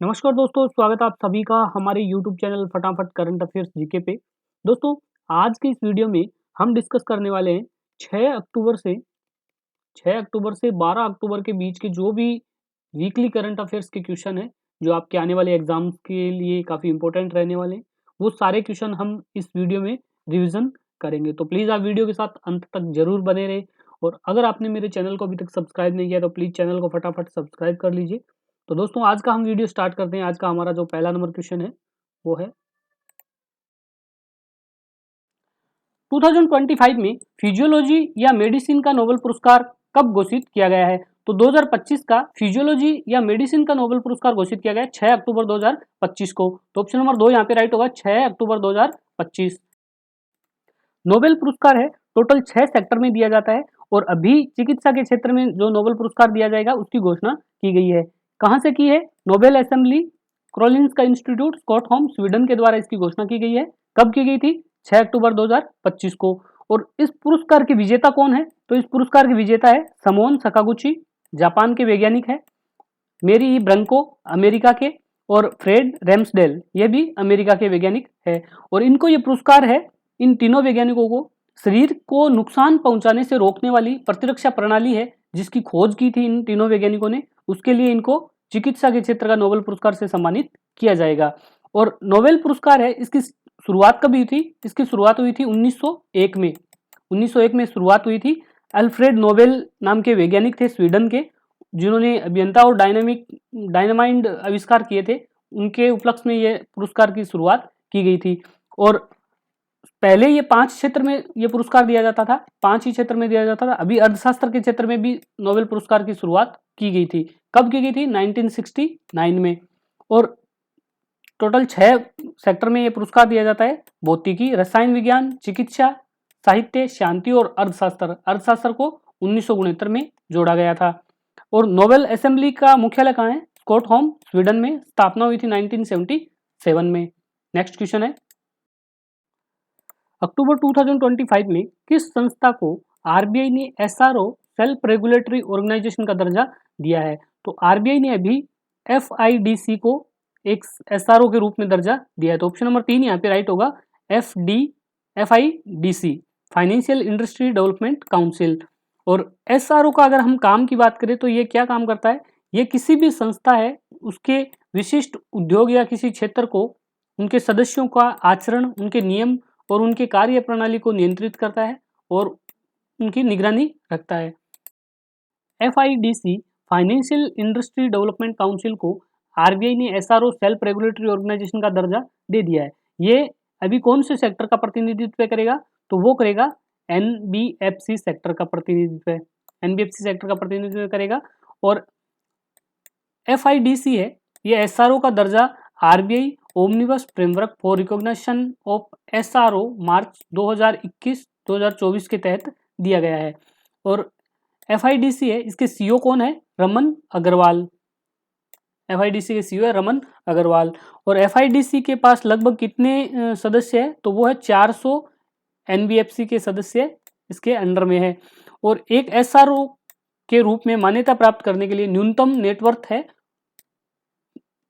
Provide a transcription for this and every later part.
नमस्कार दोस्तों, स्वागत है आप सभी का हमारे यूट्यूब चैनल फटाफट करंट अफेयर्स जीके पे। दोस्तों, आज की इस वीडियो में हम डिस्कस करने वाले हैं 6 अक्टूबर से 12 अक्टूबर के बीच के जो भी वीकली करंट अफेयर्स के क्वेश्चन हैं, जो आपके आने वाले एग्जाम्स के लिए काफ़ी इंपॉर्टेंट रहने वाले हैं, वो सारे क्वेश्चन हम इस वीडियो में रिविजन करेंगे। तो प्लीज़ आप वीडियो के साथ अंत तक जरूर बने रहें और अगर आपने मेरे चैनल को अभी तक सब्सक्राइब नहीं किया तो प्लीज़ चैनल को फटाफट सब्सक्राइब कर लीजिए। तो दोस्तों, आज का हम वीडियो स्टार्ट करते हैं। आज का हमारा जो पहला नंबर क्वेश्चन है वो है 2025 में फिजियोलॉजी या मेडिसिन का नोबेल पुरस्कार कब घोषित किया गया है? तो 2025 का फिजियोलॉजी या मेडिसिन का नोबेल पुरस्कार घोषित किया गया है 6 अक्टूबर 2025 को। तो ऑप्शन नंबर 2 यहाँ पे राइट होगा, 6 अक्टूबर 2025। नोबेल पुरस्कार है, टोटल 6 सेक्टर में दिया जाता है और अभी चिकित्सा के क्षेत्र में जो नोबेल पुरस्कार दिया जाएगा उसकी घोषणा की गई है। कहाँ से की है? Nobel assembly Karolinska institute Stockholm Sweden के द्वारा इसकी घोषणा की गई है। कब की गई थी? 6 अक्टूबर 2025 को। और इस पुरस्कार के विजेता कौन है? तो इस पुरस्कार के विजेता है समोन सकागुची, जापान के वैज्ञानिक है। मेरी ब्रंको अमेरिका के और फ्रेड रैम्सडेल ये भी अमेरिका के वैज्ञानिक है। और इनको ये पुरस्कार है, इन तीनों वैज्ञानिकों को शरीर को नुकसान पहुंचाने से रोकने वाली प्रतिरक्षा प्रणाली है जिसकी खोज की थी इन तीनों वैज्ञानिकों ने, उसके लिए इनको चिकित्सा के क्षेत्र का नोबेल पुरस्कार से सम्मानित किया जाएगा। और नोबेल पुरस्कार है, इसकी शुरुआत कब हुई थी? इसकी शुरुआत हुई थी 1901 में। 1901 में शुरुआत हुई थी। अल्फ्रेड नोबेल नाम के वैज्ञानिक थे स्वीडन के, जिन्होंने अभियंता और डायनामाइट आविष्कार किए थे। उनके उपलक्ष्य में ये पुरस्कार की शुरुआत की गई थी। और पहले ये 5 क्षेत्र में ये पुरस्कार दिया जाता था, 5 ही क्षेत्र में दिया जाता था। अभी अर्थशास्त्र के क्षेत्र में भी नोबेल पुरस्कार की शुरुआत की गई थी। कब की गई थी? 1969 में। और टोटल 6 सेक्टर में ये पुरस्कार दिया जाता है: भौतिकी, रसायन विज्ञान, चिकित्सा, साहित्य, शांति और अर्थशास्त्र। अर्थशास्त्र को 1969 में जोड़ा गया था। और नोबेल असेंबली का मुख्यालय कहाँ है? स्टॉकहोम स्वीडन में। स्थापना हुई थी 1977 में। नेक्स्ट क्वेश्चन है, अक्टूबर 2025 में किस संस्था को आरबीआई ने एसआरओ सेल्फ रेगुलेटरी ऑर्गेनाइजेशन का दर्जा दिया है? तो आरबीआई ने अभी एफआईडीसी को एक एसआरओ के रूप में दर्जा दिया है। तो ऑप्शन नंबर 3 यहाँ पे राइट होगा, एफआईडीसी, फाइनेंशियल इंडस्ट्री डेवलपमेंट काउंसिल। और एसआरओ का अगर हम काम की बात करें तो ये क्या काम करता है? ये किसी भी संस्था है उसके विशिष्ट उद्योग या किसी क्षेत्र को, उनके सदस्यों का आचरण, उनके नियम और उनके कार्य प्रणाली को नियंत्रित करता है और उनकी निगरानी रखता है। एफआईडीसी फाइनेंशियल इंडस्ट्री डेवलपमेंट काउंसिल को आरबीआई ने एसआरओ सेल्फ रेगुलेटरी ऑर्गेनाइजेशन का दर्जा दे दिया है। ये अभी कौन से सेक्टर का प्रतिनिधित्व करेगा? तो वो करेगा एनबीएफसी सेक्टर का प्रतिनिधित्व, एनबीएफसी सेक्टर का प्रतिनिधित्व करेगा। और एफआईडीसी है, ये एसआरओ का दर्जा RBI omnibus framework for recognition of SRO March 2021-2024 के तहत दिया गया है। और एफआईडीसी है, इसके सीईओ कौन है? रमन अग्रवाल। एफआईडीसी के सीईओ है रमन अग्रवाल। और एफआईडीसी के पास लगभग कितने सदस्य है? तो वो है 400 एनबीएफसी के सदस्य इसके अंडर में है। और एक एसआरओ के रूप में मान्यता प्राप्त करने के लिए न्यूनतम नेटवर्थ है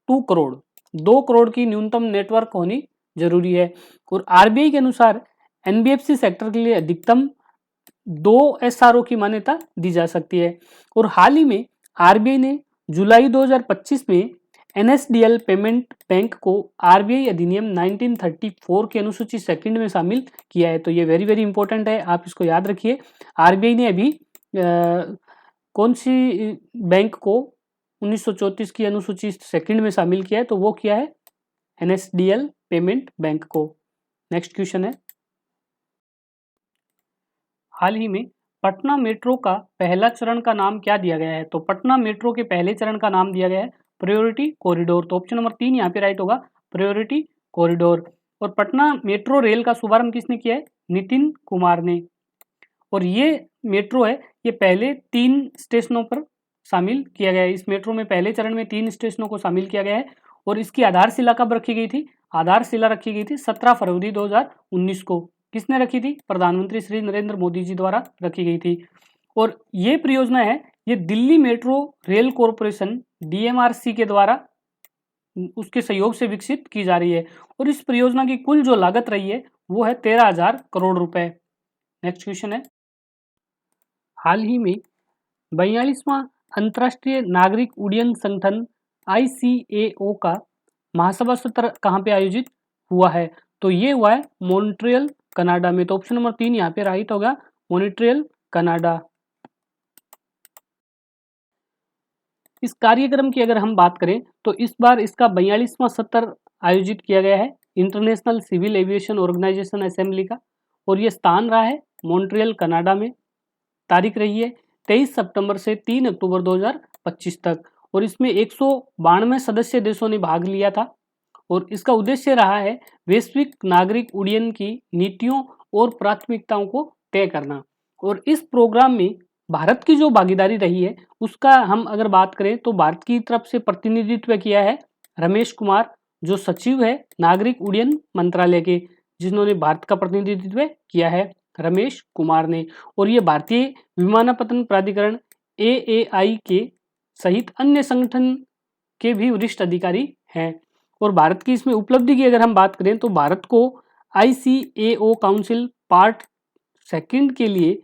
2 करोड़, 2 करोड़ की न्यूनतम नेटवर्क होनी जरूरी है। और आरबीआई के अनुसार एनबीएफसी सेक्टर के लिए अधिकतम 2 एसआरओ की मान्यता दी जा सकती है। और हाल ही में आरबीआई ने जुलाई 2025 में एनएसडीएल पेमेंट बैंक को आरबीआई अधिनियम 1934 की अनुसूची सेकंड में शामिल किया है। तो ये वेरी वेरी इंपॉर्टेंट है, आप इसको याद रखिए। आरबीआई ने अभी कौन सी बैंक को 1934 की अनुसूची सेकंड में शामिल किया है? तो वो किया है एनएसडीएल पेमेंट बैंक को। नेक्स्ट क्वेश्चन है, हाल ही में पटना मेट्रो का पहला चरण का नाम क्या दिया गया है? तो पटना मेट्रो के पहले चरण का नाम दिया गया है प्रायोरिटी कॉरिडोर। तो ऑप्शन नंबर 3 यहाँ पे राइट होगा, प्रायोरिटी कॉरिडोर। और पटना मेट्रो रेल का शुभारंभ किसने किया है? नितिन कुमार ने। और ये मेट्रो है, ये पहले 3 स्टेशनों पर शामिल किया गया है। इस मेट्रो में पहले चरण में 3 स्टेशनों को शामिल किया गया है। और इसकी आधारशिला कब रखी गई थी? आधारशिला रखी गई थी 17 फरवरी 2019 को। किसने रखी थी? प्रधानमंत्री श्री नरेंद्र मोदी जी द्वारा रखी गई थी। और ये परियोजना है, ये Delhi metro rail corporation DMRC के द्वारा उसके सहयोग से विकसित की जा रही है और इस परियोजना की कुल जो लागत रही है वो है 13,000 करोड़ रुपए। नेक्स्ट क्वेश्चन है, हाल ही में 42वां अंतर्राष्ट्रीय नागरिक उड्डयन संगठन ICAO का महासभा सत्र कहाँ पे आयोजित हुआ है? तो ये हुआ है मॉन्ट्रियल कनाडा में। तो ऑप्शन नंबर 3 यहाँ पे राइट होगा, मॉन्ट्रियल कनाडा। इस कार्यक्रम की अगर हम बात करें तो इस बार इसका 42वां सत्र आयोजित किया गया है International Civil Aviation Organization Assembly का, और ये स्थान रहा है मॉन्ट्रियल कनाडा में। तारीख रही है 23 सितंबर से 3 अक्टूबर 2025 तक, और इसमें 192 सदस्य देशों ने भाग लिया था और इसका उद्देश्य रहा है वैश्विक नागरिक उड्डयन की नीतियों और प्राथमिकताओं को तय करना। और इस प्रोग्राम में भारत की जो भागीदारी रही है उसका हम अगर बात करें तो भारत की तरफ से प्रतिनिधित्व किया है रमेश कुमार, जो सचिव है नागरिक उड्डयन मंत्रालय के, जिन्होंने भारत का प्रतिनिधित्व किया है रमेश कुमार ने। और ये भारतीय विमानपत्तन प्राधिकरण AAI के सहित अन्य संगठन के भी वरिष्ठ अधिकारी हैं। और भारत की इसमें उपलब्धि की अगर हम बात करें तो भारत को ICAO काउंसिल पार्ट सेकंड के लिए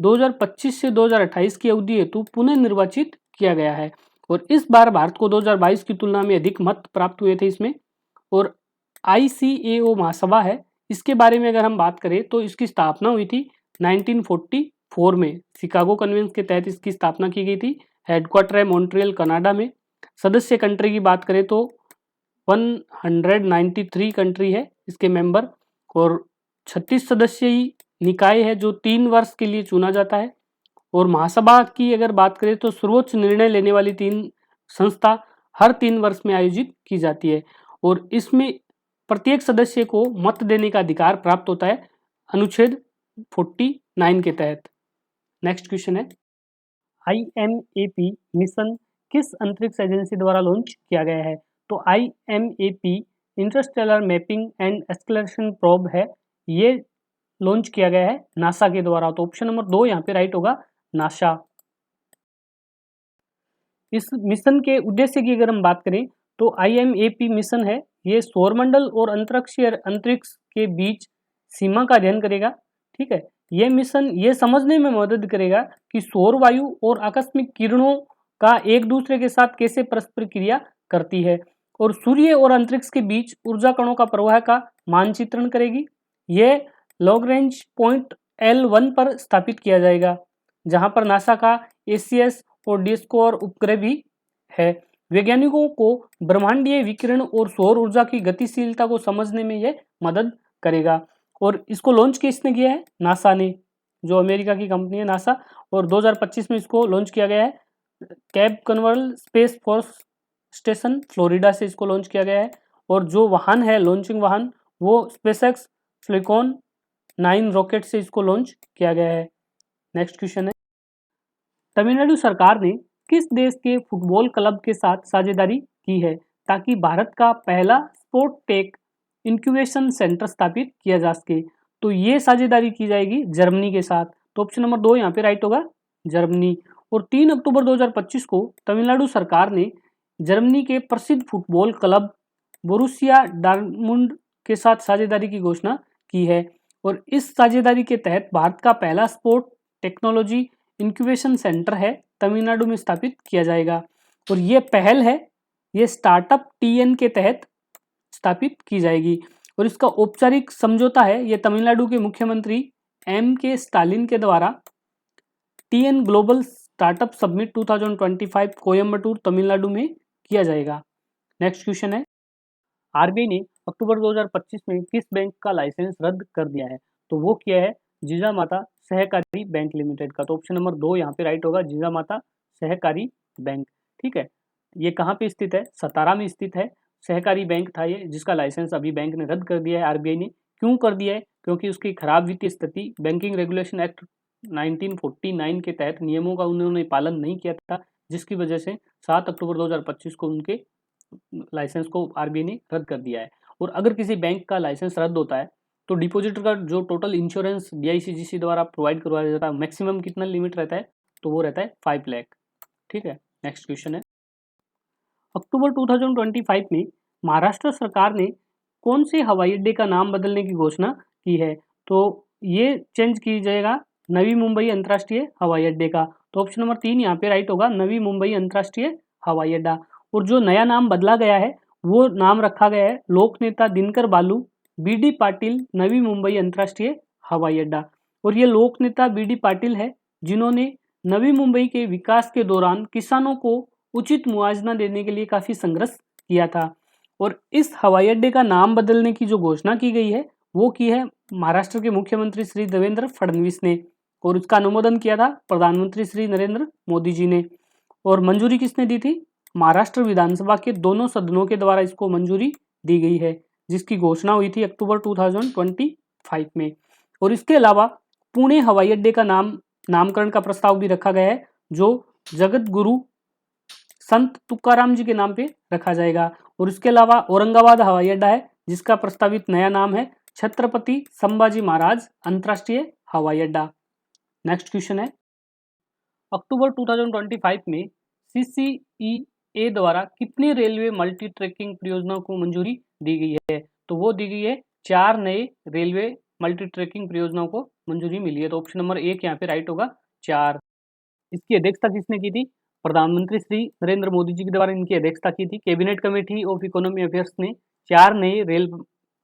2025 से 2028 की अवधि हेतु पुनः निर्वाचित किया गया है, और इस बार भारत को 2022 की तुलना में अधिक मत प्राप्त हुए थे इसमें। और ICAO महासभा है, इसके बारे में अगर हम बात करें तो इसकी स्थापना हुई थी 1944 में, शिकागो कन्वेंशन के तहत इसकी स्थापना की गई थी। हेडक्वार्टर है मॉन्ट्रियल कनाडा में। सदस्य कंट्री की बात करें तो 193 कंट्री है इसके मेंबर, और 36 सदस्यीय निकाय है जो 3 वर्ष के लिए चुना जाता है। और महासभा की अगर बात करें तो सर्वोच्च निर्णय लेने वाली 3 संस्था हर 3 वर्ष में आयोजित की जाती है, और इसमें प्रत्येक सदस्य को मत देने का अधिकार प्राप्त होता है अनुच्छेद 49 के तहत। नेक्स्ट क्वेश्चन है, IMAP मिशन किस अंतरिक्ष एजेंसी द्वारा लॉन्च किया गया है? तो IMAP Interstellar mapping and exploration probe है, ये लॉन्च किया गया है नासा के द्वारा। तो ऑप्शन नंबर 2 यहाँ पे राइट होगा, नासा। इस मिशन के उद्देश्य की अगर हम बात करें तो IMAP मिशन है, ये सौरमंडल और अंतरिक्ष के बीच सीमा का अध्ययन करेगा। ठीक है, यह मिशन ये समझने में मदद करेगा कि सौर वायु और आकस्मिक किरणों का एक दूसरे के साथ कैसे परस्पर क्रिया करती है, और सूर्य और अंतरिक्ष के बीच ऊर्जा कणों का प्रवाह का मानचित्रण करेगी। यह लॉन्ग रेंज पॉइंट L1 पर स्थापित किया जाएगा, जहां पर नासा का ACS और डिस्कवर उपग्रह भी है। वैज्ञानिकों को ब्रह्मांडीय विकिरण और सौर ऊर्जा की गतिशीलता को समझने में यह मदद करेगा। और इसको लॉन्च किसने किया है? नासा ने, जो अमेरिका की कंपनी है नासा। और 2025 में इसको लॉन्च किया गया है Cape Canaveral space force station Florida से इसको लॉन्च किया गया है। और जो वाहन है लॉन्चिंग वाहन, वो स्पेसएक्स फ्लिकॉन 9 रॉकेट से इसको लॉन्च किया गया है। नेक्स्ट क्वेश्चन है, तमिलनाडु सरकार ने किस देश के फुटबॉल क्लब के साथ साझेदारी की है ताकि भारत का पहला स्पोर्ट टेक इंक्यूबेशन सेंटर स्थापित किया जा सके? तो ये साझेदारी की जाएगी जर्मनी के साथ। तो ऑप्शन नंबर 2 यहाँ पे राइट होगा, जर्मनी। और 3 अक्टूबर 2025 को तमिलनाडु सरकार ने जर्मनी के प्रसिद्ध फुटबॉल क्लब बोरुसिया डॉर्टमुंड के साथ साझेदारी की घोषणा की है, और इस साझेदारी के तहत भारत का पहला स्पोर्ट टेक्नोलॉजी इंक्यूबेशन सेंटर है तमिलनाडु में स्थापित किया जाएगा। और ये पहल है, ये स्टार्टअप TN के तहत स्थापित की जाएगी। और इसका औपचारिक समझौता है ये तमिलनाडु के मुख्यमंत्री MK स्टालिन के द्वारा TN global startup summit 2025 Coimbatore Tamil Nadu में किया जाएगा। नेक्स्ट क्वेश्चन है, RBI ने अक्टूबर 2025 में किस बैंक का लाइसेंस रद्द कर दिया है? तो वो किया है जिजामाता सहकारी बैंक लिमिटेड का। तो ऑप्शन नंबर 2 यहाँ पे राइट होगा, जिजामाता सहकारी बैंक। ठीक है, ये कहाँ पे स्थित है? सतारा में स्थित है। सहकारी बैंक था ये, जिसका लाइसेंस अभी बैंक ने रद्द कर दिया है RBI ने। क्यों कर दिया है? क्योंकि उसकी खराब वित्तीय स्थिति, बैंकिंग रेगुलेशन एक्ट 1949 के तहत नियमों का उन्होंने पालन नहीं किया था, जिसकी वजह से 7 अक्टूबर 2025 को उनके लाइसेंस को RBI ने रद्द कर दिया है। और अगर किसी बैंक का लाइसेंस रद्द होता है तो डिपॉजिटर का जो टोटल इंश्योरेंस DICGC द्वारा प्रोवाइड करवाया जाता है, मैक्सिमम कितना लिमिट रहता है? तो वो रहता है 5 लाख। ठीक है, नेक्स्ट क्वेश्चन है, अक्टूबर 2025 में महाराष्ट्र सरकार ने कौन से हवाई अड्डे का नाम बदलने की घोषणा की है? तो ये चेंज की जाएगा नवी मुंबई अंतर्राष्ट्रीय हवाई अड्डे का। तो ऑप्शन नंबर 3 यहाँ पे राइट होगा, नवी मुंबई अंतर्राष्ट्रीय हवाई अड्डा। और जो नया नाम बदला गया है वो नाम रखा गया है लोक नेता दिनकर बालू बीडी पाटिल नवी मुंबई अंतर्राष्ट्रीय हवाई अड्डा। और ये लोक नेता बीडी पाटिल है जिन्होंने नवी मुंबई के विकास के दौरान किसानों को उचित मुआवजा देने के लिए काफी संघर्ष किया था। और इस हवाई अड्डे का नाम बदलने की जो घोषणा की गई है वो की है महाराष्ट्र के मुख्यमंत्री श्री देवेंद्र फडणवीस ने, और इसका अनुमोदन किया था प्रधानमंत्री श्री नरेंद्र मोदी जी ने। और मंजूरी किसने दी थी? महाराष्ट्र विधानसभा के दोनों सदनों के द्वारा इसको मंजूरी दी गई है, जिसकी घोषणा हुई थी अक्टूबर 2025 में। और इसके अलावा पुणे हवाई अड्डे का नामकरण का प्रस्ताव भी रखा गया है, जो जगत गुरु संत तुकाराम जी के नाम पे रखा जाएगा। और इसके अलावा औरंगाबाद हवाई अड्डा है जिसका प्रस्तावित नया नाम है छत्रपति संभाजी महाराज अंतर्राष्ट्रीय हवाई अड्डा। नेक्स्ट क्वेश्चन है, अक्टूबर 2025 में CCEA द्वारा कितने रेलवे मल्टी ट्रैकिंग परियोजनाओं को मंजूरी दी गई है? तो वो दी गई है 4 नए रेलवे मल्टी ट्रैकिंग परियोजनाओं को मंजूरी मिली है। तो ऑप्शन नंबर 1 यहाँ पे राइट होगा 4। इसकी अध्यक्षता किसने की थी? प्रधानमंत्री श्री नरेंद्र मोदी जी के द्वारा इनकी अध्यक्षता की थी। Cabinet committee of economy affairs ने 4 नए रेल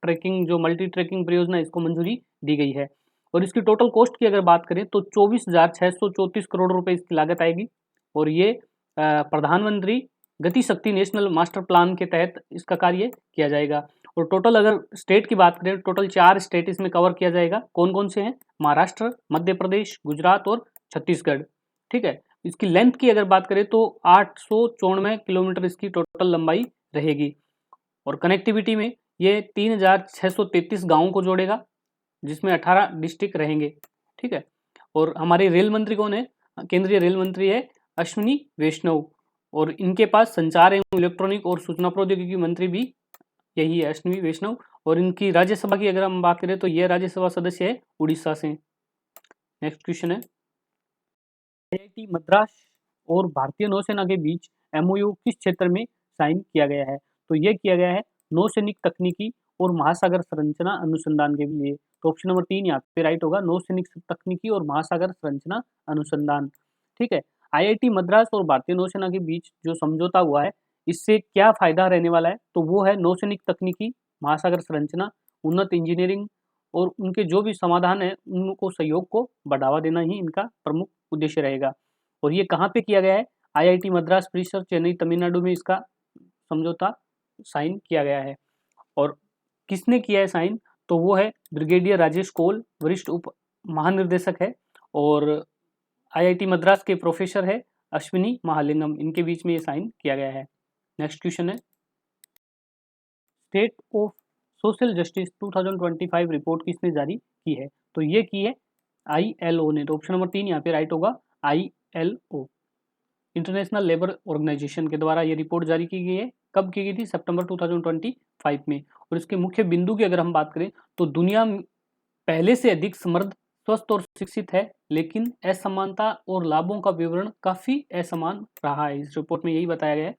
ट्रैकिंग जो मल्टी ट्रैकिंग परियोजना इसको मंजूरी दी गई है। और इसकी टोटल कॉस्ट की अगर बात करें तो 24,634 करोड़ रुपए इसकी लागत आएगी। और ये प्रधानमंत्री गति शक्ति नेशनल मास्टर प्लान के तहत इसका कार्य किया जाएगा। और टोटल अगर स्टेट की बात करें टोटल 4 स्टेट इसमें कवर किया जाएगा। कौन कौन से हैं? महाराष्ट्र, मध्य प्रदेश, गुजरात और छत्तीसगढ़। ठीक है, इसकी लेंथ की अगर बात करें तो 894 किलोमीटर इसकी टोटल लंबाई रहेगी। और कनेक्टिविटी में ये 3,633 गाँवों को जोड़ेगा जिसमें 18 डिस्ट्रिक्ट रहेंगे। ठीक है, और हमारे रेल मंत्री कौन है? केंद्रीय रेल मंत्री है अश्विनी वैष्णव। और इनके पास संचार एवं इलेक्ट्रॉनिक और सूचना प्रौद्योगिकी मंत्री भी यही है अश्विनी वैष्णव। और इनकी राज्यसभा की अगर हम बात करें तो ये राज्यसभा सदस्य है उड़ीसा से। नेक्स्ट क्वेश्चन है, IIT मद्रास और भारतीय नौसेना के बीच MOU किस क्षेत्र में साइन किया गया है? तो ये किया गया है नौसैनिक तकनीकी और महासागर संरचना अनुसंधान के लिए। तो ऑप्शन नंबर 3 यहाँ पे राइट होगा, नौसैनिक तकनीकी और महासागर संरचना अनुसंधान। ठीक है, IIT मद्रास और भारतीय नौसेना के बीच जो समझौता हुआ है इससे क्या फायदा रहने वाला है? तो वो है नौसैनिक तकनीकी, महासागर संरचना, उन्नत इंजीनियरिंग और उनके जो भी समाधान है उनको सहयोग को बढ़ावा देना ही इनका प्रमुख उद्देश्य रहेगा। और ये कहाँ पे किया गया है? IIT मद्रास परिसर चेन्नई तमिलनाडु में इसका समझौता साइन किया गया है। और किसने किया है साइन? तो वो है ब्रिगेडियर राजेश कोल, वरिष्ठ उप महानिर्देशक है। और IIT मद्रास के प्रोफेसर है अश्विनी महालिंगम। इनके बीच में ये साइन किया गया है। नेक्स्ट क्वेश्चन है, state of social justice 2025 report किसने जारी की है? तो ये की है ILO ने। तो ऑप्शन नंबर 3 यहाँ पे राइट होगा, ILO इंटरनेशनल लेबर ऑर्गेनाइजेशन के द्वारा ये रिपोर्ट जारी की गई है। कब की गई थी? सितंबर 2025 में। और इसके मुख्य बिंदु की अगर हम बात करें तो दुनिया पहले से अधिक समृद्ध, स्वस्थ और शिक्षित है, लेकिन असमानता और लाभों का विवरण काफ़ी असमान रहा है। इस रिपोर्ट में यही बताया गया है।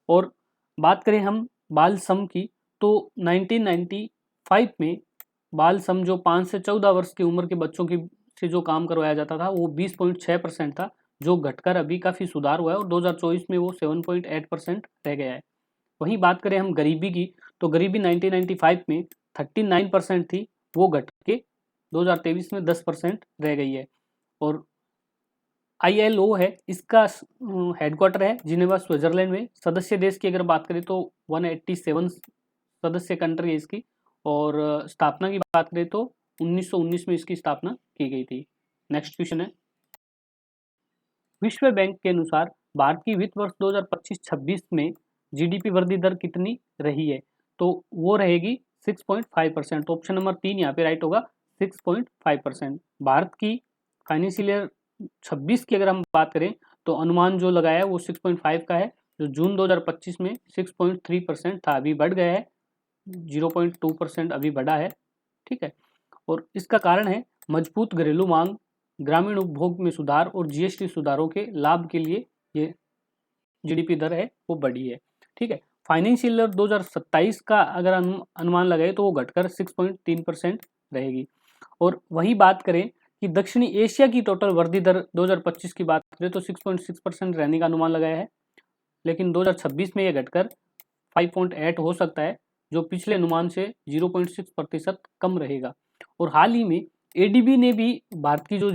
और बात करें हम बाल श्रम की तो 1995 में बाल श्रम जो 5 से 14 वर्ष की उम्र के बच्चों की से जो काम करवाया जाता था वो 20.6% था, जो घटकर अभी काफ़ी सुधार हुआ है और 2024 में वो 7.8% रह गया है। वहीं बात करें हम गरीबी की तो गरीबी 1995 में 39% थी, वो घट के 2023 में 10% रह गई है। और ILO है, इसका हेडक्वार्टर है जिनेवा स्विट्जरलैंड में। सदस्य देश की अगर बात करें तो 187 सदस्य कंट्री है इसकी। और स्थापना की बात करें तो 1919 में इसकी स्थापना की गई थी। नेक्स्ट क्वेश्चन है, विश्व बैंक के अनुसार भारत की वित्त वर्ष 2025-26 में GDP वृद्धि दर कितनी रही है? तो वो रहेगी 6.5%। ऑप्शन नंबर 3 यहाँ पे राइट होगा, 6.5%। भारत की फाइनेंशियल ईयर 26 की अगर हम बात करें तो अनुमान जो लगाया है वो 6.5 का है, जो जून 2025 में 6.3% था, अभी बढ़ गया है 0.2% अभी बढ़ा है। ठीक है, और इसका कारण है मजबूत घरेलू मांग, ग्रामीण उपभोग में सुधार और GST सुधारों के लाभ के लिए ये GDP दर है वो बढ़ी है। ठीक है। फाइनेंशियल ईयर 2027 का अगर अनुमान लगाए तो वो घटकर 6.3% रहेगी। और वही बात करें कि दक्षिणी एशिया की टोटल वृद्धि दर 2025 की बात करें तो 6.6% रहने का अनुमान लगाया है, लेकिन 2026 में यह घटकर 5.8 हो सकता है, जो पिछले अनुमान से 0.6% कम रहेगा। और हाल ही में एडीबी ने भी भारत की जो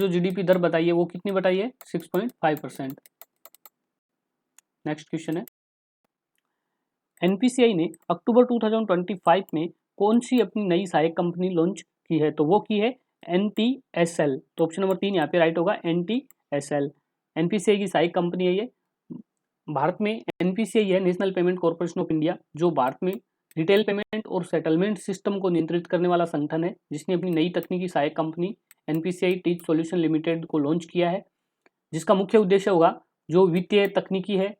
जीडीपी दर बताई है वो कितनी बताई है, 6.5%। नेक्स्ट क्वेश्चन है, एनपीसीआई ने अक्टूबर 2025 में कौन सी अपनी नई सहायक कंपनी लॉन्च की है? तो वो की है एनटीएसएल। तो ऑप्शन नंबर 3 यहाँ पे राइट होगा, एनटीएसएल। एनपीसीआई की सहायक कंपनी है ये। भारत में एनपीसीआई है national payment corporation of India, जो भारत में रिटेल पेमेंट और सेटलमेंट सिस्टम को नियंत्रित करने वाला संगठन है, जिसने अपनी नई तकनीकी सहायक company NPCI teach solution limited को लॉन्च किया है, जिसका मुख्य उद्देश्य होगा जो वित्तीय तकनीकी है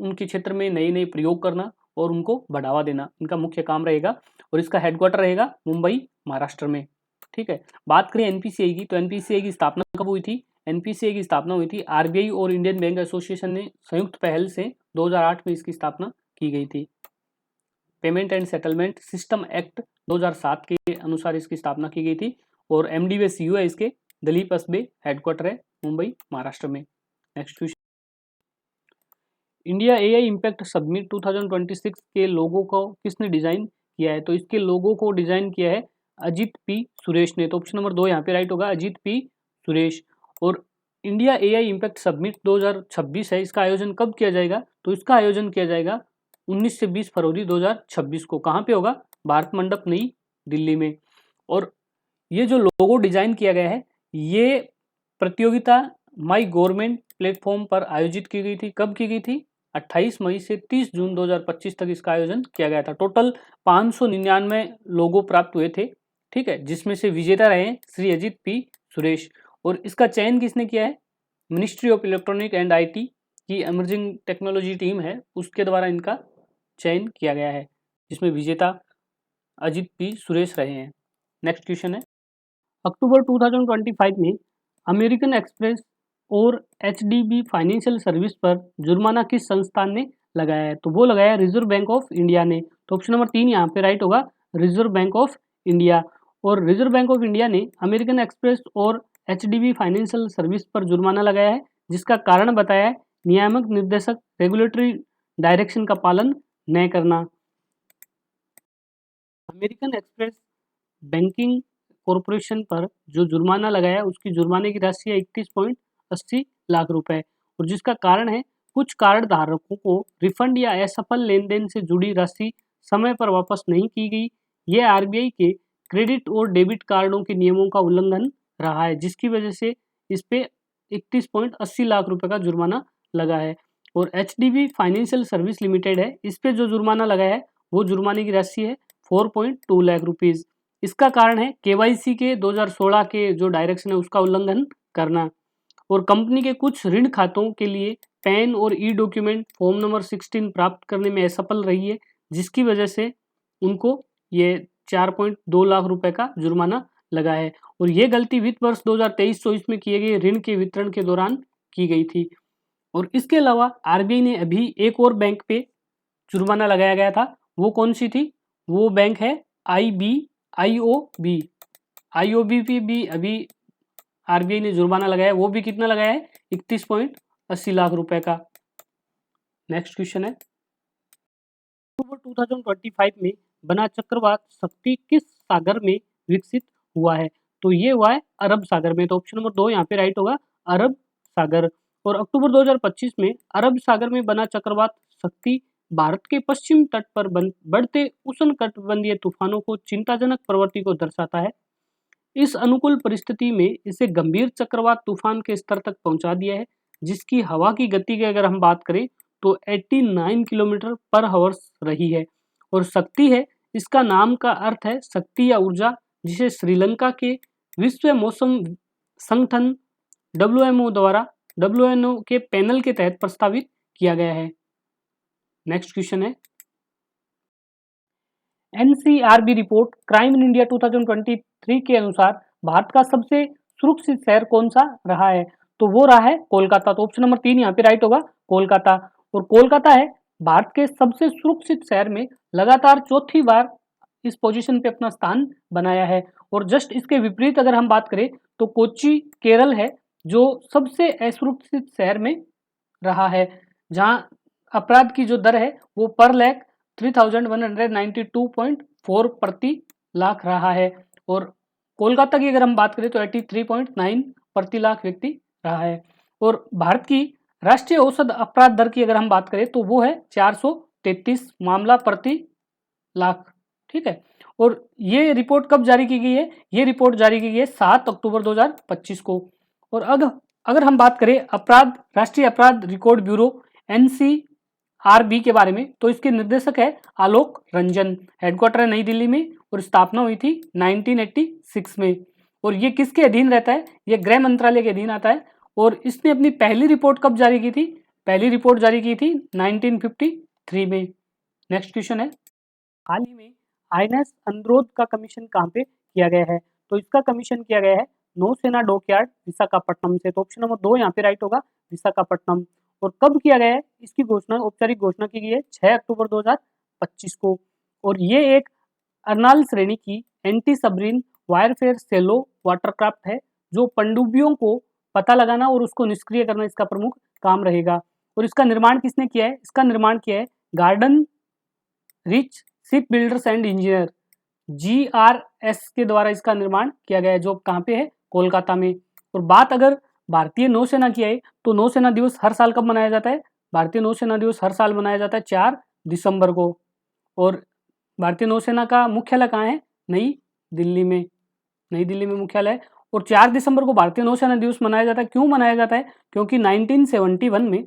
उनके क्षेत्र में नए नए प्रयोग करना और उनको बढ़ावा देना, इनका मुख्य काम रहेगा। और इसका हेडक्वार्टर रहेगा मुंबई, महाराष्ट्र में। ठीक है। बात करें एनपीसीआई की, तो एनपीसीआई की स्थापना कब हुई थी? एनपीसीआई की स्थापना हुई थी आरबीआई और इंडियन बैंक एसोसिएशन ने संयुक्त पहल से 2008 में इसकी स्थापना की गई थी। Payment and settlement system act 2007 के अनुसार इसकी स्थापना की गई थी। और एमडी सीईओ है इसके दिलीप असबे, हेडक्वार्टर है मुंबई, महाराष्ट्र में। Next question, India AI impact summit 2026 के लोगो को किसने डिजाइन किया है? तो इसके लोगो को डिजाइन किया है अजित पी सुरेश ने। तो ऑप्शन नंबर 2 यहाँ पे राइट होगा, अजित पी सुरेश। और इंडिया एआई इम्पैक्ट समिट 2026 है, इसका आयोजन कब किया जाएगा? तो इसका आयोजन किया जाएगा 19 से 20 फरवरी 2026 को। कहाँ पे होगा? भारत मंडप, नई दिल्ली में। और ये जो लोगो डिजाइन किया गया है, ये प्रतियोगिता माई गवर्नमेंट प्लेटफॉर्म पर आयोजित की गई थी। कब की गई थी? 28 मई से 30 जून 2025 तक इसका आयोजन किया गया था। टोटल 599 लोगो प्राप्त हुए थे। ठीक है, जिसमें से विजेता रहे श्री अजित पी सुरेश। और इसका चयन किसने किया है? Ministry of electronic and IT की एमर्जिंग टेक्नोलॉजी टीम है, उसके द्वारा इनका चयन किया गया है, जिसमें विजेता अजित पी सुरेश रहे हैं। नेक्स्ट क्वेश्चन है, अक्टूबर 2025 में अमेरिकन एक्सप्रेस और एचडीबी फाइनेंशियल सर्विस पर जुर्माना किस संस्थान ने लगाया है? तो वो लगाया रिजर्व बैंक ऑफ इंडिया ने। तो ऑप्शन नंबर 3 यहाँ पे राइट होगा, रिजर्व बैंक ऑफ इंडिया। और रिजर्व बैंक ऑफ इंडिया ने अमेरिकन एक्सप्रेस और एचडीबी फाइनेंशियल सर्विस पर जुर्माना लगाया है, जिसका कारण बताया है नियामक निर्देशक रेगुलेटरी डायरेक्शन का पालन न करना। अमेरिकन एक्सप्रेस बैंकिंग कॉरपोरेशन पर जो जुर्माना लगाया उसकी जुर्माने की राशि है 31.80 लाख रुपए, और जिसका कारण है कुछ कार्ड धारकों को रिफंड या असफल लेन देन से जुड़ी राशि समय पर वापस नहीं की गई। यह आरबीआई के क्रेडिट और डेबिट कार्डों के नियमों का उल्लंघन रहा है, जिसकी वजह से इस पे 31.80 लाख रुपए का जुर्माना लगा है। और एचडीबी फाइनेंशियल सर्विस लिमिटेड है, इस पे जो जुर्माना लगा है वो जुर्माने की राशि है 4.2 लाख रुपीज। इसका कारण है केवाईसी के 2016 के जो डायरेक्शन है उसका उल्लंघन करना। और कंपनी के कुछ ऋण खातों के लिए पैन और ई डॉक्यूमेंट फॉर्म नंबर 16 प्राप्त करने में असफल रही है, जिसकी वजह से उनको ये 4.2 लाख रुपए का जुर्माना लगा है। और ये गलती वित्त वर्ष 2023-24 में किए गए ऋण के वितरण के दौरान की गई थी। और इसके अलावा आरबीआई ने अभी एक और बैंक पे जुर्माना लगाया गया था, वो कौन सी थी? वो बैंक है आईओबी पे भी अभी आरबीआई ने जुर्माना लगाया, वो भी कितना लगाया है? 31.80 लाख रुपए का। नेक्स्ट क्वेश्चन है, अक्टूबर 2025 में बना चक्रवात शक्ति किस सागर में विकसित हुआ है? तो ये हुआ है अरब सागर में। तो ऑप्शन नंबर 2 यहाँ पे राइट होगा, अरब सागर। और अक्टूबर 2025 में अरब सागर में बना चक्रवात शक्ति भारत के पश्चिम तट पर बढ़ते उष्णकटिबंधीय तूफानों को चिंताजनक प्रवृत्ति को दर्शाता है। इस अनुकूल परिस्थिति में इसे गंभीर चक्रवात तूफान के स्तर तक पहुंचा दिया है, जिसकी हवा की गति की अगर हम बात करें तो 89 किलोमीटर पर आवर्स रही है। और शक्ति है, इसका नाम का अर्थ है शक्ति या ऊर्जा, जिसे श्रीलंका के विश्व मौसम संगठन डब्ल्यूएमओ के पैनल के तहत प्रस्तावित किया गया है। नेक्स्ट क्वेश्चन है, NCRB report crime in India 2023 के अनुसार भारत का सबसे सुरक्षित शहर कौन सा रहा है? तो वो रहा है कोलकाता। तो ऑप्शन नंबर 3 यहाँ पे राइट होगा, कोलकाता। और कोलकाता है भारत के सबसे सुरक्षित शहर में लगातार चौथी बार इस पोजीशन पे अपना स्थान बनाया है। और जस्ट इसके विपरीत अगर हम बात करें तो कोच्चि केरल है जो सबसे असुरक्षित शहर में रहा है, जहां अपराध की जो दर है वो पर लाख 3192.4 प्रति लाख रहा है। और कोलकाता की अगर हम बात करें तो 83.9 प्रति लाख व्यक्ति रहा है। और भारत की राष्ट्रीय औसत अपराध दर की अगर हम बात करें तो वो है 433 मामला प्रति लाख। ठीक है। और ये रिपोर्ट कब जारी की गई है? ये रिपोर्ट जारी की गई है 7 अक्टूबर 2025 को। और अगर हम बात करें राष्ट्रीय अपराध रिकॉर्ड ब्यूरो NCRB के बारे में, तो इसके निर्देशक है आलोक रंजन। हेडक्वार्टर है नई दिल्ली में और स्थापना हुई थी 1986 में। और ये किसके अधीन रहता है? ये गृह मंत्रालय के अधीन आता है। और इसने अपनी पहली रिपोर्ट कब जारी की थी? पहली रिपोर्ट जारी की थी 1953 में। नेक्स्ट क्वेश्चन है, हाल ही में INS अनुरोध का कमीशन कहाँ पे किया गया है? तो इसका कमीशन किया गया है नौसेना डॉकयार्ड विशाखापट्टनम से। तो ऑप्शन नंबर 2 यहाँ पे राइट होगा, विशाखापट्टनम। और कब किया गया है? इसकी घोषणा, औपचारिक घोषणा की गई है 6 अक्टूबर 2025 को। और ये एक अर्नाल श्रेणी की एंटी सबमरीन वायरफेयर सेलो वाटरक्राफ्ट है जो पनडुब्बियों को पता लगाना और उसको निष्क्रिय करना इसका प्रमुख काम रहेगा। और इसका निर्माण किसने किया है? इसका निर्माण किया है garden rich ship builders and engineer, GRS के द्वारा इसका निर्माण किया गया है, जो कहाँ पे है? कोलकाता में। और बात अगर भारतीय नौसेना की है तो नौसेना दिवस हर साल कब मनाया जाता है? भारतीय नौसेना दिवस हर साल मनाया जाता है 4 दिसंबर को। और भारतीय नौसेना का मुख्यालय कहाँ है? नई दिल्ली में। नई दिल्ली में मुख्यालय है। और 4 दिसंबर को भारतीय नौसेना दिवस मनाया जाता है। क्यों मनाया जाता है? क्योंकि 1971 में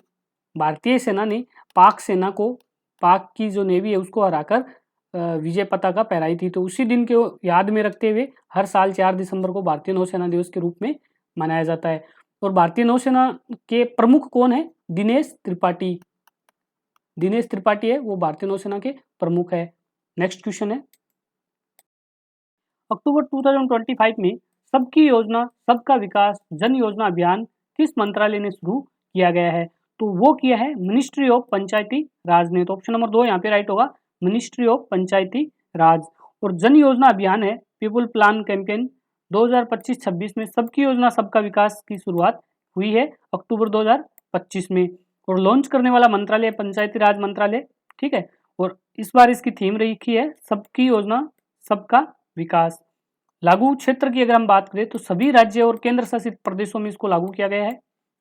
भारतीय सेना ने पाक की जो नेवी है उसको हराकर विजय पताका फहराई थी। तो उसी दिन के याद में रखते हुए हर साल 4 दिसंबर को भारतीय नौसेना दिवस के रूप में मनाया जाता है। और भारतीय नौसेना के प्रमुख कौन है? दिनेश त्रिपाठी। दिनेश त्रिपाठी है वो भारतीय नौसेना के प्रमुख है। नेक्स्ट क्वेश्चन है, अक्टूबर 2025 में सबकी योजना सबका विकास जन योजना अभियान किस मंत्रालय ने शुरू किया गया है? तो वो किया है मिनिस्ट्री ऑफ पंचायती राज ने। तो ऑप्शन नंबर 2 यहाँ पे राइट होगा, मिनिस्ट्री ऑफ पंचायती राज। और जन योजना अभियान है पीपल प्लान कैंपेन 2025-26 में सबकी योजना सबका विकास की शुरुआत हुई है अक्टूबर 2025 में। और लॉन्च करने वाला मंत्रालय पंचायती राज मंत्रालय। ठीक है। और इस बार इसकी थीम रखी है सबकी योजना सबका विकास। लागू क्षेत्र की अगर हम बात करें तो सभी राज्य और केंद्र शासित प्रदेशों में इसको लागू किया गया है।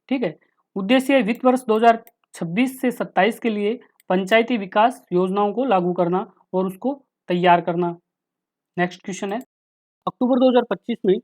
ठीक है। उद्देश्य वित्त वर्ष 2026 से 27 के लिए पंचायती विकास योजनाओं को लागू करना और उसको तैयार करना। नेक्स्ट क्वेश्चन है, अक्टूबर 2025 में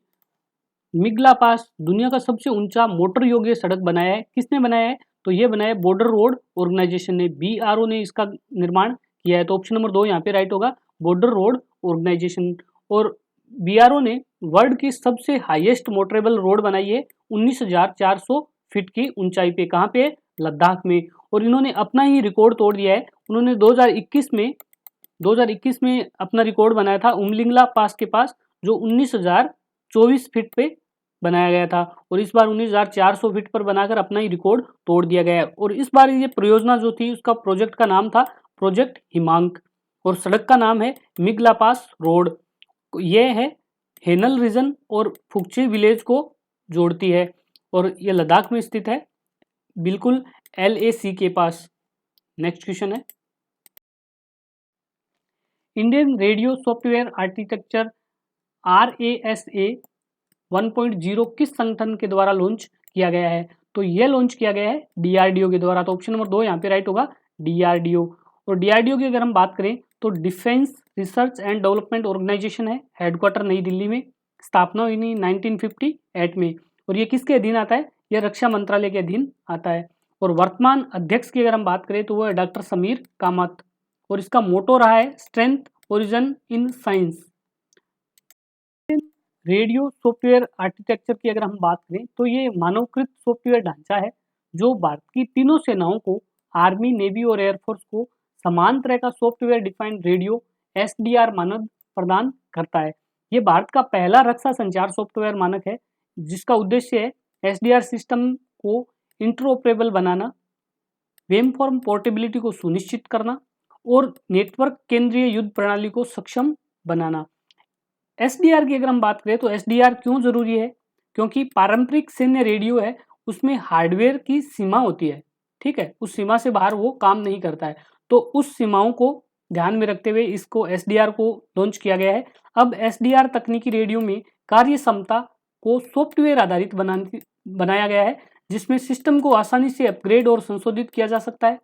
मिगला पास दुनिया का सबसे ऊंचा मोटर योग्य सड़क बनाया है। किसने बनाया है? तो ये बनाया बॉर्डर रोड ऑर्गेनाइजेशन ने, BRO ने इसका निर्माण किया है। तो ऑप्शन नंबर 2 यहाँ पे राइट होगा, बॉर्डर रोड ऑर्गेनाइजेशन। और BRO ने वर्ल्ड की सबसे हाईएस्ट मोटरेबल रोड बनाई है 19,400 फीट की ऊंचाई पे। कहाँ पे? लद्दाख में। और इन्होंने अपना ही रिकॉर्ड तोड़ दिया है। उन्होंने 2021 में अपना रिकॉर्ड बनाया था उमलिंगला पास के पास, जो 19,024 फीट पे बनाया गया था। और इस बार 19,400 फीट पर बनाकर अपना ही रिकॉर्ड तोड़ दिया गया है। और इस बार ये परियोजना जो थी उसका प्रोजेक्ट का नाम था प्रोजेक्ट हिमांक और सड़क का नाम है मिगला पास रोड। ये है हेनल रीजन और फुक्ची विलेज को जोड़ती है और ये लद्दाख में स्थित है, बिल्कुल LAC के पास। नेक्स्ट क्वेश्चन है, Indian radio software architecture RASA 1.0 किस संगठन के द्वारा लॉन्च किया गया है? तो यह लॉन्च किया गया है DRDO के द्वारा। तो ऑप्शन नंबर 2 यहाँ पे राइट होगा, DRDO। और DRDO की अगर हम बात करें तो Defence Research and Development Organisation है, हेडक्वार्टर नई दिल्ली में, स्थापना हुई 1958 में। और ये किसके अधीन आता है? यह रक्षा मंत्रालय के अधीन आता है। और वर्तमान अध्यक्ष की अगर हम बात करें तो वो है डॉक्टर समीर कामत। और इसका मोटो रहा है strength origin in science. Radio software architecture की अगर हम बात करें तो ये मानवकृत सॉफ्टवेयर ढांचा है जो भारत की तीनों सेनाओं को, आर्मी, नेवी और एयरफोर्स को समान तरह का सॉफ्टवेयर डिफाइंड रेडियो SDR मानक प्रदान करता है। ये भारत का पहला रक्षा संचार सॉफ्टवेयर मानक है जिसका उद्देश्य है एसडीआर सिस्टम को इंटरऑपरेबल बनाना, वेबफॉर्म पोर्टेबिलिटी को सुनिश्चित करना और नेटवर्क केंद्रीय युद्ध प्रणाली को सक्षम बनाना। एसडीआर की अगर हम बात करें तो एसडीआर क्यों जरूरी है? क्योंकि पारंपरिक सैन्य रेडियो है उसमें हार्डवेयर की सीमा होती है, ठीक है, उस सीमा से बाहर वो काम नहीं करता है, तो उस सीमाओं को ध्यान में रखते हुए इसको एसडीआर को लॉन्च किया गया है। अब एसडीआर तकनीकी रेडियो में कार्य क्षमता को सॉफ्टवेयर आधारित बनाया गया है, जिसमें सिस्टम को आसानी से अपग्रेड और संशोधित किया जा सकता है।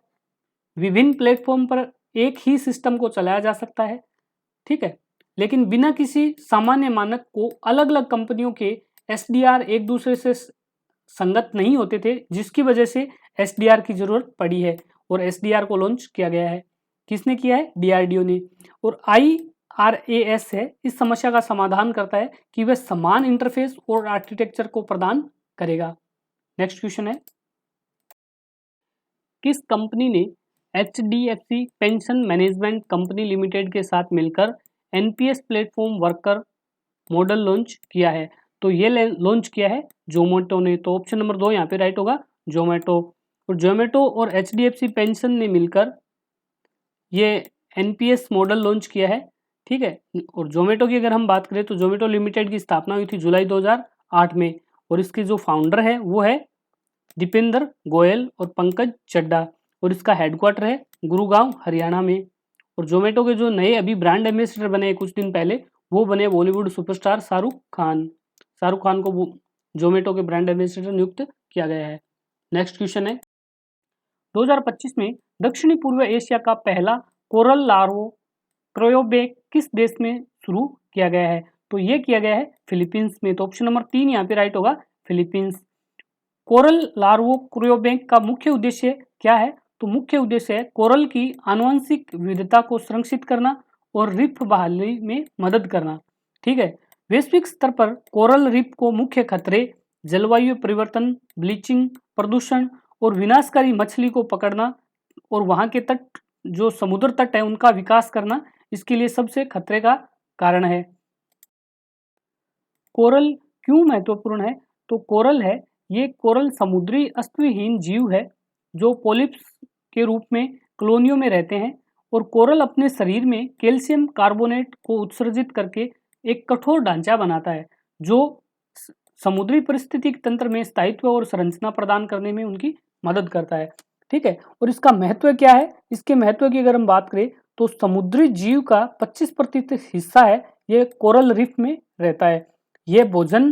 विभिन्न प्लेटफॉर्म पर एक ही सिस्टम को चलाया जा सकता है, ठीक है, लेकिन बिना किसी सामान्य मानक को अलग अलग कंपनियों के एसडीआर एक दूसरे से संगत नहीं होते थे, जिसकी वजह से एसडीआर की जरूरत पड़ी है और एसडीआर को लॉन्च किया गया है। किसने किया है? डीआरडीओ ने। और IRAS है इस समस्या का समाधान करता है कि वह समान इंटरफेस और आर्किटेक्चर को प्रदान करेगा। नेक्स्ट क्वेश्चन है, किस कंपनी ने HDFC pension management company limited के साथ मिलकर NPS platform worker model launch किया है? तो ये लॉन्च किया है जोमेटो ने। तो ऑप्शन नंबर 2 यहाँ पे राइट होगा, जोमेटो। और जोमेटो और HDFC पेंशन ने मिलकर ये एनपीएस मॉडल लॉन्च किया है, ठीक है। और जोमेटो की अगर हम बात करें तो जोमेटो लिमिटेड की स्थापना हुई थी जुलाई 2008 में और इसके जो फाउंडर है वो है दीपेंद्र गोयल और पंकज चड्डा और इसका हेडक्वार्टर है गुरुगांव हरियाणा में। और जोमेटो के जो नए अभी ब्रांड एम्बेसडर बने कुछ दिन पहले वो बने बॉलीवुड सुपरस्टार शाहरुख खान को जोमेटो के ब्रांड एम्बेसडर नियुक्त किया गया है। नेक्स्ट क्वेश्चन है, 2025 में दक्षिणी पूर्व एशिया का पहला कोरल लार्वो क्रायोबैंक किस देश में शुरू किया गया है? तो ये किया गया है फिलीपींस में। तो ऑप्शन नंबर 3 यहाँ पे राइट होगा, फिलीपींस। कोरल लार्वो क्रायोबैंक का मुख्य उद्देश्य क्या है? तो मुख्य उद्देश्य है कोरल की आनुवंशिक विविधता को संरक्षित करना और रीफ बहाली में मदद करना, ठीक है। वैश्विक स्तर पर कोरल रीफ को मुख्य खतरे जलवायु परिवर्तन, ब्लीचिंग, प्रदूषण और विनाशकारी मछली को पकड़ना और वहां के तट जो समुद्र तट है उनका विकास करना इसके लिए सबसे खतरे का कारण है। कोरल क्यों महत्वपूर्ण है? तो कोरल है ये कोरल समुद्री अस्तित्वहीन जीव है जो पॉलिप्स के रूप में कॉलोनियों में रहते हैं और कोरल अपने शरीर में कैल्शियम कार्बोनेट को उत्सर्जित करके एक कठोर ढांचा बनाता है जो समुद्री परिस्थितिक तंत्र में स्थायित्व और संरचना प्रदान करने में उनकी मदद करता है, ठीक है। और इसका महत्व क्या है? इसके महत्व की अगर हम बात करें तो समुद्री जीव का 25% हिस्सा है ये कोरल रीफ में रहता है। यह भोजन,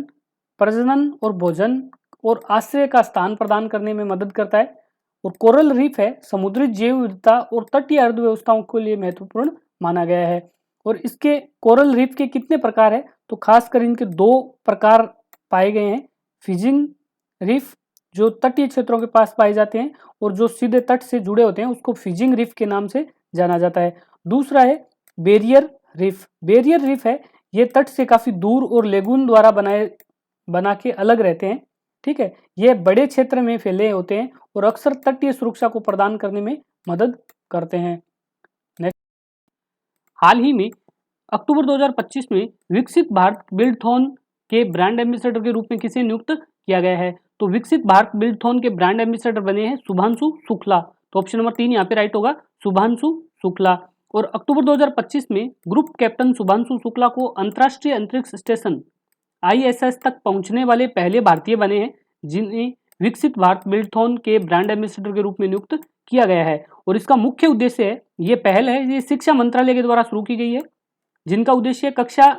प्रजनन और भोजन और आश्रय का स्थान प्रदान करने में मदद करता है। और कोरल रीफ है समुद्री जैव विविधता और तटीय अर्थव्यवस्थाओं के लिए महत्वपूर्ण माना गया है। और इसके कोरल रीफ के कितने प्रकार है? तो खासकर इनके 2 प्रकार पाए गए हैं। फिजिंग रीफ जो तटीय क्षेत्रों के पास पाए जाते हैं और जो सीधे तट से जुड़े होते हैं उसको फिजिंग रीफ के नाम से जाना जाता है। दूसरा है बैरियर रीफ। बैरियर रीफ है ये तट से काफी दूर और लेगून द्वारा बना के अलग रहते हैं, ठीक है। ये बड़े क्षेत्र में फैले होते हैं और अक्सर तटीय सुरक्षा को प्रदान करने में मदद करते हैं। हाल ही में अक्टूबर 2025 में विकसित भारत बिल्डथॉन के ब्रांड एम्बेसडर के रूप में किसे नियुक्त किया गया है? तो विकसित भारत बिल्डथॉन के ब्रांड एम्बेसडर बने हैं शुभांशु शुक्ला। तो ऑप्शन नंबर 3 यहाँ पे राइट होगा, शुभांशु शुक्ला। और अक्टूबर 2025 में ग्रुप कैप्टन शुभांशु शुक्ला को अंतर्राष्ट्रीय अंतरिक्ष स्टेशन ISS तक पहुंचने वाले पहले भारतीय बने हैं जिन्हें विकसित भारत बिल्डथॉन के ब्रांड एम्बेसडर के रूप में नियुक्त किया गया है। और इसका मुख्य उद्देश्य है, ये पहल है, ये शिक्षा मंत्रालय के द्वारा शुरू की गई है, जिनका उद्देश्य कक्षा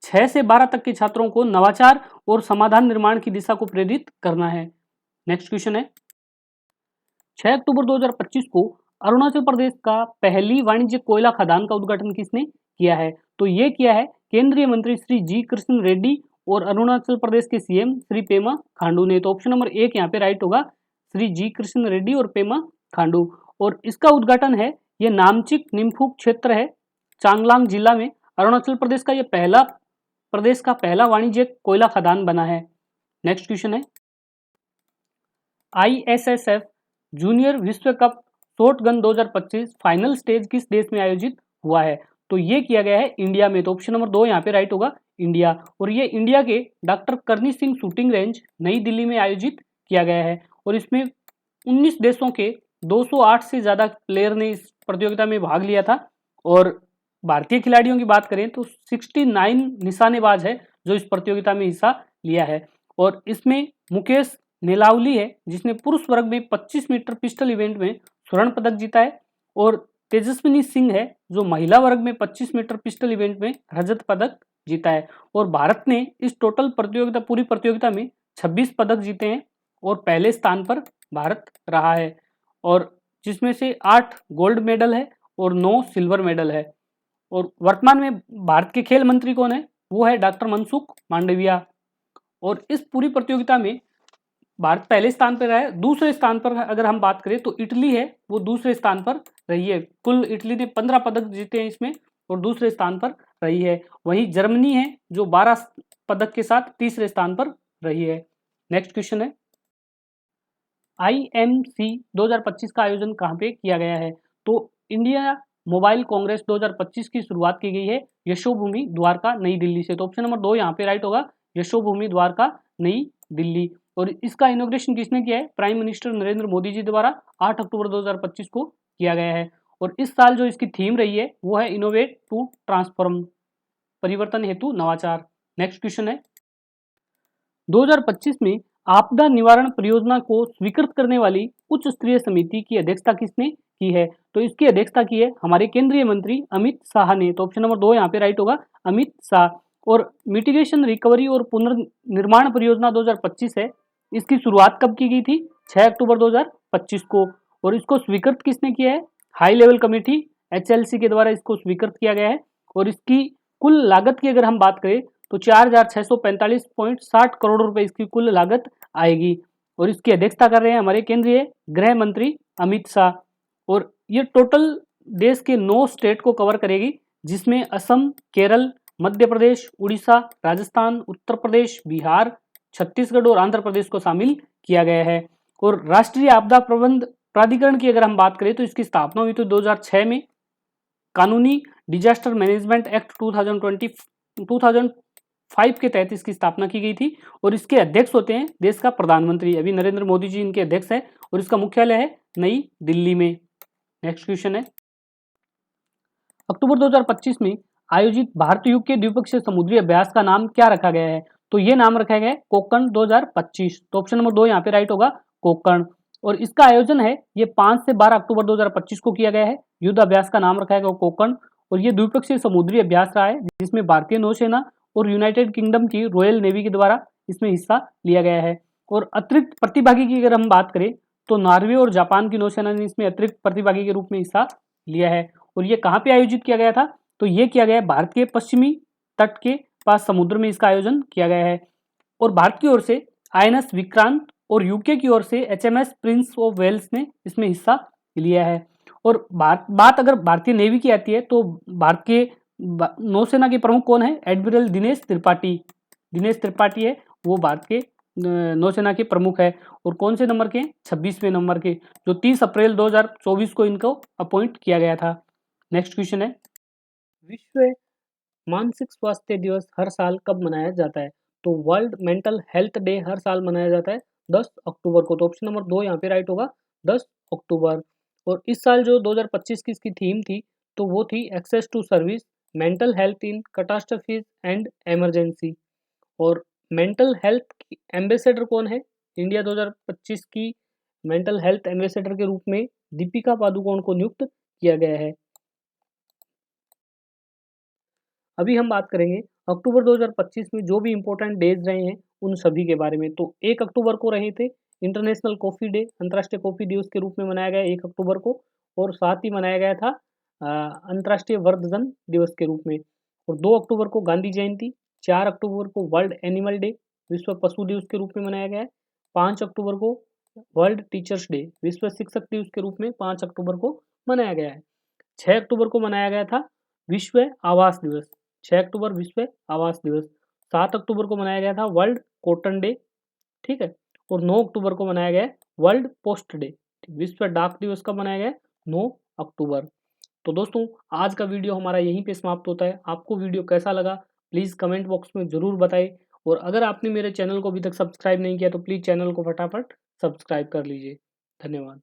6 से 12 तक के छात्रों को नवाचार और समाधान निर्माण की दिशा को प्रेरित करना है। नेक्स्ट क्वेश्चन है, 6 अक्टूबर 2025 को अरुणाचल प्रदेश का पहली वाणिज्य कोयला खदान का उद्घाटन किसने किया है? तो ये किया है केंद्रीय मंत्री श्री जी कृष्ण रेड्डी और अरुणाचल प्रदेश के CM श्री पेमा खांडू ने। तो ऑप्शन नंबर 1 यहाँ पे राइट होगा, श्री जी कृष्ण रेड्डी और पेमा खांडू। और इसका उद्घाटन है ये नामचिक निम्फुक क्षेत्र है चांगलांग जिला में। अरुणाचल प्रदेश का ये पहला वाणिज्यिक कोयला खदान बना है। नेक्स्ट क्वेश्चन है, ISSF जूनियर विश्व कप शॉटगन 2025 फाइनल स्टेज किस देश में आयोजित हुआ है? तो ये किया गया है इंडिया में। तो ऑप्शन नंबर 2 यहाँ पे राइट होगा, इंडिया। और ये इंडिया के डॉक्टर करनी सिंह शूटिंग रेंज नई दिल्ली में आयोजित किया गया है और इसमें 19 देशों के 208 से ज़्यादा प्लेयर ने इस प्रतियोगिता में भाग लिया था। और भारतीय खिलाड़ियों की बात करें तो 69 निशानेबाज है जो इस प्रतियोगिता में हिस्सा लिया है। और इसमें मुकेश नेलावली है जिसने पुरुष वर्ग में 25 मीटर पिस्टल इवेंट में स्वर्ण पदक जीता है और तेजस्विनी सिंह है जो महिला वर्ग में 25 मीटर पिस्टल इवेंट में रजत पदक जीता है। और भारत ने इस टोटल प्रतियोगिता पूरी प्रतियोगिता में 26 पदक जीते हैं और पहले स्थान पर भारत रहा है और जिसमें से 8 गोल्ड मेडल है और 9 सिल्वर मेडल है। और वर्तमान में भारत के खेल मंत्री कौन है? वो है डॉक्टर मनसुख मांडविया। और इस पूरी प्रतियोगिता में भारत पहले स्थान पर रहा है। दूसरे स्थान पर अगर हम बात करें तो इटली है वो दूसरे स्थान पर रही है। कुल इटली ने 15 पदक जीते हैं इसमें और दूसरे स्थान पर रही है। वहीं जर्मनी है जो 12 पदक के साथ तीसरे स्थान पर रही है। नेक्स्ट क्वेश्चन है, IMC 2025 का आयोजन कहाँ पे किया गया है? तो इंडिया मोबाइल कांग्रेस 2025 की शुरुआत की गई है यशोभूमि द्वारका नई दिल्ली से। तो ऑप्शन नंबर 2 यहाँ पे राइट होगा, यशोभूमि द्वारका नई दिल्ली। और इसका इनॉग्रेशन किसने किया है? प्राइम मिनिस्टर नरेंद्र मोदी जी द्वारा 8 अक्टूबर 2025 को किया गया है। और इस साल जो इसकी थीम रही है वो है इनोवेट टू ट्रांसफॉर्म, परिवर्तन हेतु नवाचार। नेक्स्ट क्वेश्चन है, 2025 में आपदा निवारण परियोजना को स्वीकृत करने वाली उच्च स्तरीय समिति की अध्यक्षता किसने की है? तो इसकी अध्यक्षता की है हमारे केंद्रीय मंत्री अमित शाह ने। तो ऑप्शन नंबर 2 यहाँ पे राइट होगा, अमित शाह। और मिटिगेशन रिकवरी और पुनर्निर्माण परियोजना 2025 है, इसकी शुरुआत कब की गई थी? 6 अक्टूबर 2025 को। और इसको स्वीकृत किसने किया है? हाई लेवल कमेटी HLC के द्वारा इसको स्वीकृत किया गया है। और इसकी कुल लागत की अगर हम बात करें तो 4,645.60 करोड़ रुपए इसकी कुल लागत आएगी। और इसकी अध्यक्षता कर रहे हैं हमारे केंद्रीय गृह मंत्री अमित शाह। और ये टोटल देश के 9 स्टेट को कवर करेगी जिसमें असम, केरल, मध्य प्रदेश, उड़ीसा, राजस्थान, उत्तर प्रदेश, बिहार, छत्तीसगढ़ और आंध्र प्रदेश को शामिल किया गया है। और राष्ट्रीय आपदा प्रबंध प्राधिकरण की अगर हम बात करें तो इसकी स्थापना हुई तो 2006 में कानूनी डिजास्टर मैनेजमेंट एक्ट 2005 के तहत इसकी स्थापना की गई थी। और इसके अध्यक्ष होते हैं देश का प्रधानमंत्री, अभी नरेंद्र मोदी जी इनके अध्यक्ष है और इसका मुख्यालय है नई दिल्ली में। नेक्स्ट क्वेश्चन है, अक्टूबर 2025 में आयोजित भारत युग के द्विपक्षीय समुद्री अभ्यास का नाम क्या रखा गया है? तो ये नाम रखा गया है कोकण 2025। तो ऑप्शन नंबर 2 यहाँ पे राइट होगा, कोकण। और इसका आयोजन है ये 5 से 12 अक्टूबर 2025 को किया गया है। युद्ध अभ्यास का नाम रखा गया कोकण और ये द्विपक्षीय समुद्री अभ्यास रहा है जिसमें भारतीय नौसेना और यूनाइटेड किंगडम की रॉयल नेवी के द्वारा इसमें हिस्सा लिया गया है। और अतिरिक्त प्रतिभागी की अगर हम बात करें तो नॉर्वे और जापान की नौसेना ने इसमें अतिरिक्त प्रतिभागी के रूप में हिस्सा लिया है। और ये कहाँ पे आयोजित किया गया था? तो ये किया गया है भारत के पश्चिमी तट के पास समुद्र में इसका आयोजन किया गया है। और भारत की ओर से INS विक्रांत और यूके की ओर से HMS प्रिंस ऑफ वेल्स ने इसमें हिस्सा लिया है। और बात अगर भारतीय नेवी की आती है तो भारत के नौसेना के प्रमुख कौन है? एडमिरल दिनेश त्रिपाठी। दिनेश त्रिपाठी है वो भारत के नौसेना के प्रमुख है और कौन से नंबर के? 26वें नंबर के, जो 30 अप्रैल 2024 को इनको अपॉइंट किया गया था। नेक्स्ट क्वेश्चन है, विश्व मानसिक स्वास्थ्य दिवस हर साल कब मनाया जाता है? तो वर्ल्ड मेंटल हेल्थ डे हर साल मनाया जाता है 10 अक्टूबर को। तो ऑप्शन नंबर 2 यहाँ पे राइट होगा, 10 अक्टूबर। और इस साल जो 2025 की इसकी थीम थी तो वो थी access to service, mental health in catastrophes and emergency. और मेंटल हेल्थ एम्बेसडर कौन है? इंडिया 2025 की मेंटल हेल्थ एम्बेसडर के रूप में दीपिका पादुकोण को नियुक्त किया गया है। अभी हम बात करेंगे अक्टूबर 2025 में जो भी इंपॉर्टेंट डेज रहे हैं उन सभी के बारे में। तो 1 अक्टूबर को रहे थे इंटरनेशनल कॉफ़ी डे, अंतर्राष्ट्रीय कॉफ़ी दिवस के रूप में मनाया गया 1 अक्टूबर को। और साथ ही मनाया गया था अंतर्राष्ट्रीय वृद्धजन दिवस के रूप में। और 2 अक्टूबर को गांधी जयंती, 4 अक्टूबर को वर्ल्ड एनिमल डे, विश्व पशु दिवस के रूप में मनाया गया है। 5 अक्टूबर को वर्ल्ड टीचर्स डे, विश्व शिक्षक दिवस के रूप में 5 अक्टूबर को मनाया गया है। 6 अक्टूबर को मनाया गया था विश्व आवास दिवस, 6 अक्टूबर विश्व आवास दिवस। 7 अक्टूबर को मनाया गया था वर्ल्ड कॉटन डे, ठीक है। और 9 अक्टूबर को मनाया गया वर्ल्ड पोस्ट डे। विश्व डाक दिवस कब मनाया गया? 9 अक्टूबर। तो दोस्तों आज का वीडियो हमारा यहीं पे समाप्त होता है। आपको वीडियो कैसा लगा प्लीज़ कमेंट बॉक्स में ज़रूर बताएं। और अगर आपने मेरे चैनल को अभी तक सब्सक्राइब नहीं किया तो प्लीज़ चैनल को फटाफट सब्सक्राइब कर लीजिए। धन्यवाद।